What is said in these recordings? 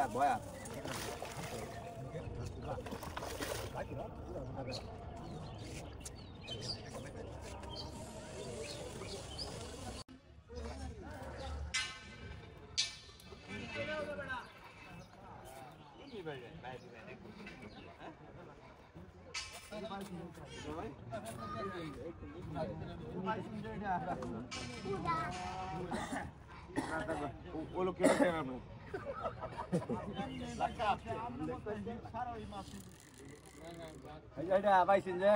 বয়া ওলো কেন কেন এটা পাইছেন যে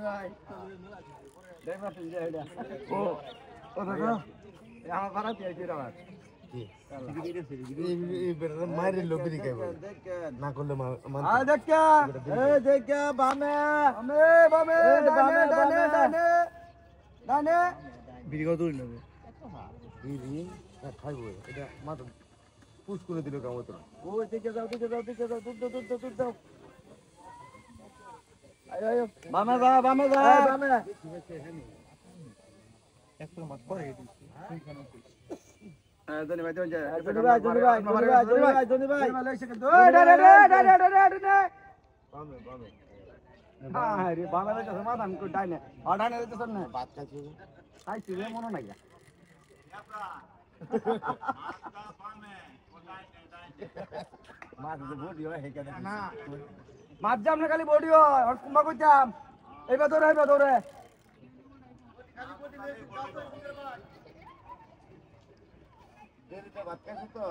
ভাই দেখছেন যে এটা ও ও দাদা আমার ভাড়া দিয়ে আমার মায়ের লোকেরই না করলে দেখ বামে বামে বামে ডানে ডানে ডানে বিড়ি কত নেবে বিড়ি খাইবো এটা মাত্র পুশ করে দিল কেমন তো ওই দিকে যাও দিকে যাও দিকে যাও দুধ দাও আয় আয় বামে যা বামে একটা মাছ পরে জনি ভাই বামে আরে বামে যাচ্ছে মাথান কো ডাইনে আড়ানে যাচ্ছে না ভাত খাইছি খাইছি রে মনে নাই মাছ যে বডি হয় হেকে না মাছ জাম না খালি বডি হয় আর কুম্বা কইতাম এইবা দৌড়ে ভাত খাইছি তো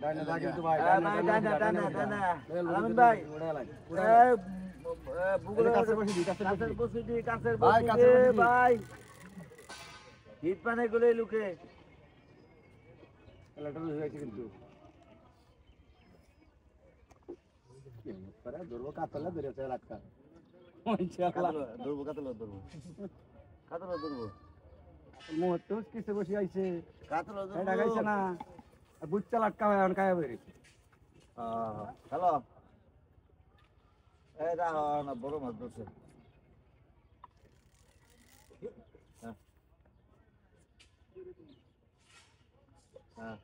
ডাইনে লাগি তো ভাই ডাইনে আলামিন ভাই এই বুগুলো কাছে বসে দি ভাই হিট পানে গুলো লুকে লেটার হয়েছে কিন্তু পরে ধরবো কাতলা ধরেছে লাটকা ধরবো কাতলা ধরবো মুহূর্তে কিসে বসে আইছে কাতলা এটা গাইছে না বুচ্চা লাটকা হয় আর কায়া বেরি হ্যালো এই দেখো না বড় মাছ ধরছে হ্যাঁ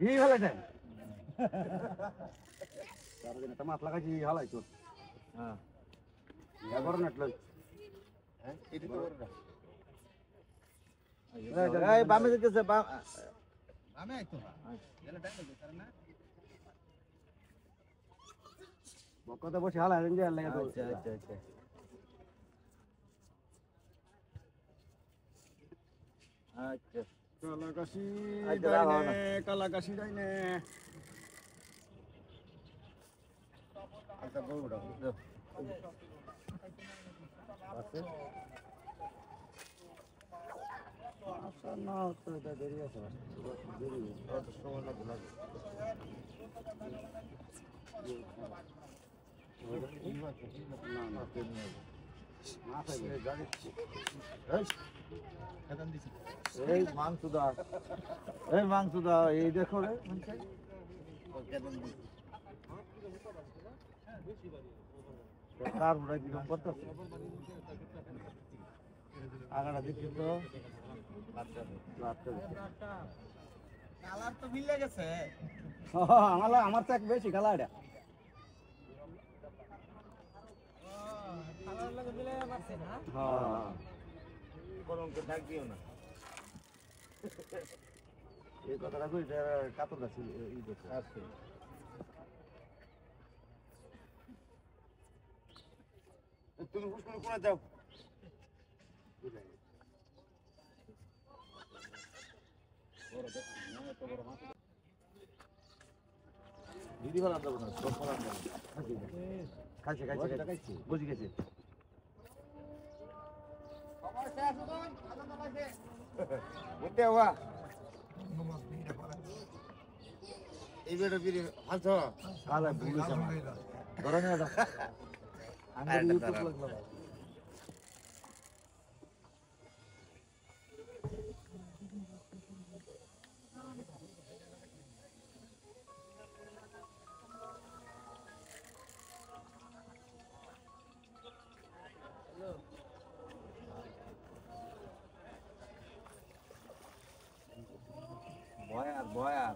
ই হালাইতেন একটা মাছ লাগাইছি হালাইতো হ্যাঁ বড় নাটল হ্যাঁ এটি তো বড় এই বামে দিতেছে বামে আইতো এলা ডাইনে দিছ না বকতে বসে হালাইন যে লাগে তো আচ্ছা কালাকাশি ডাইনে একটা বড় আছে না তো এটা দেরি আছে দেরি কত সময় লাগে না এই মাংসুদা এই দেখো রে কার উড়াই দিলাম করতেছে আগাটা দেখি তো কালার তো মিলে গেছে আমার তো এক বেশি কালার এটা কালার লাগে মিলে পারছে না হ্যাঁ গরমকে ডাক দিও না এই কথাটা কই কাতরটা ছিল এই দেখো আছে তুমি হুশ করে কোনা যাও দিদি বলা দেবো না সব বলা দেবো খাইছে বুঝি গেছে বুঝতে হওয়া এই বেটা বিড়ি হালছ কালা বিড়ি ধরে না আমি ইউটিউব লাগলাম বয়ার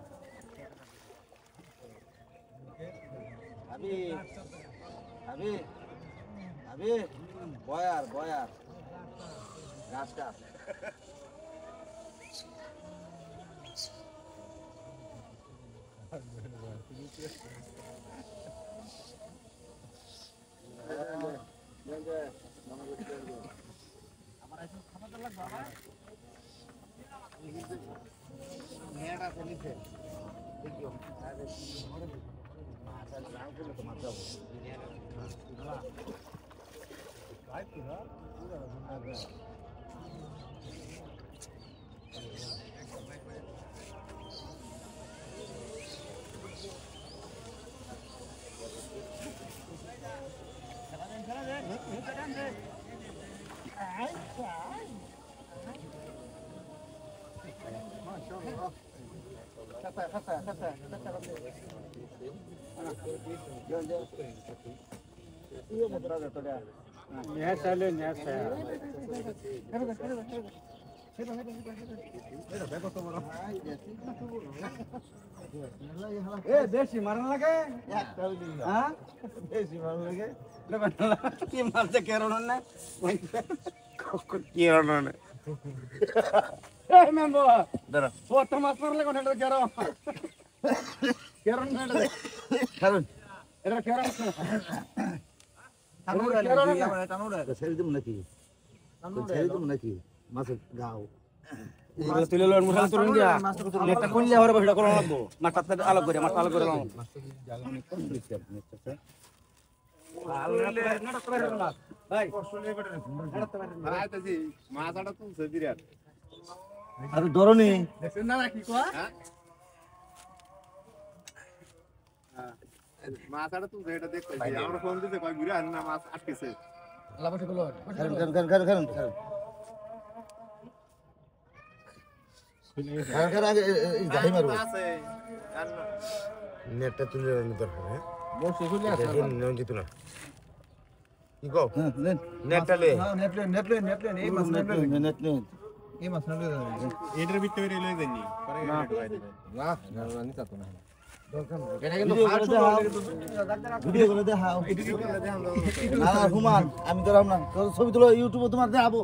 আবি আবি আবি বয়ার বয়ার গাছ গাছ দেশি মারা লাগে দেশি মারা লাগে কি মারছে কেরণ না কেরণ না মেম্বো দাঁড়া ছোট মাছ মারলে কোন এটা কেরণ কেরণ না কারণ এটা কেরণ ছেড়ে দেব নাকি ছেড়ে দেব নাকি মাছের গাও তুলে লোন মুসাল তুলুন দিয়া একটা কুল্লা হরে বসে করা লাগবো মাছটা আলাদা করে মাছ আলাদা করে নাও ভাই মাছটা তুলছে বিরাট আরে ধরনি দেখছেন না কি কয় মাছটা তুলছে এটা দেখতেছি আমরা ফোন দিতে কয় ঘুরে আন না মাছ আটকেছে আল্লাহ বসে গেল কারণ যাই মারবো নেটটা তুলে দরকার হ্যাঁ বসে চলে আসে জিতু না কি কও নেটটা লে নেট লে এই মাছ নেট এই মাছ না এটার ভিতরে লই দেনি পরে না নি চাতো না এটা কিন্তু ভিডিও করে দেখাও না হুমান আমি ধরাম না ছবি তুলো ইউটিউবে তোমার দেখাবো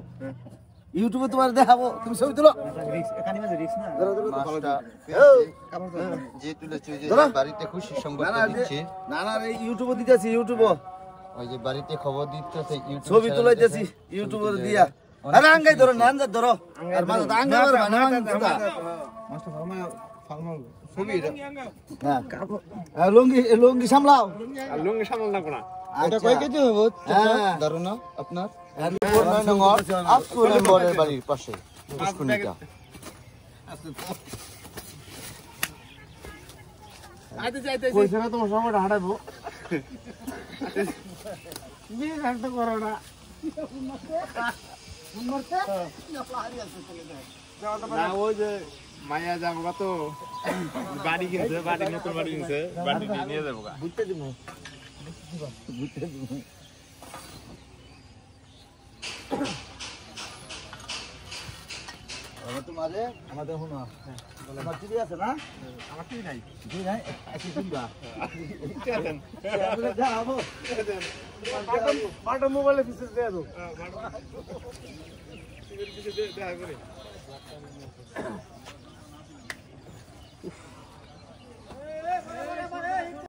ইউটিউবে তোমার দেখাবো তুমি ছবি তুলো এখানে মাঝে রিস্ক না মাছটা যে তুলেছে যে বাড়িতে খুশি সংবাদ দিচ্ছে না না এই ইউটিউবে দিতেছি ইউটিউবে ওই যে বাড়িতে খবর দিতেছে ইউটিউব ছবি তুলাইতেছি ইউটিউবে দিয়া আরে আঙ্গাই ধরো না আঙ্গাই ধরো আর মাছ আঙ্গাই মার বানা মাছটা ফার্মা ছবি এটা হ্যাঁ আর লুঙ্গি সামলাও আর লুঙ্গি সামলাও না কোনা এটা কয় কেজি হবে ধরো না আপনার নম্বরের বাড়ির পাশে পুষ্কুনিকা কইছে না তোমার সময়টা হাঁটাবো করো না ওই যে মায়া যাবো তো বাড়ি কিনছে বাড়ি নতুন বাড়ি কিনছে বাড়ি নিয়ে যাবো বুঝতে দিব বুঝতে দিব তোমারে আমাদের হুনা আমার টিভি আছে না আমার টিভি নাই আছে কিনবা যাবো বাটা মোবাইলে ফিচার দেয়া দাও টিভির পিছে দেয়া করে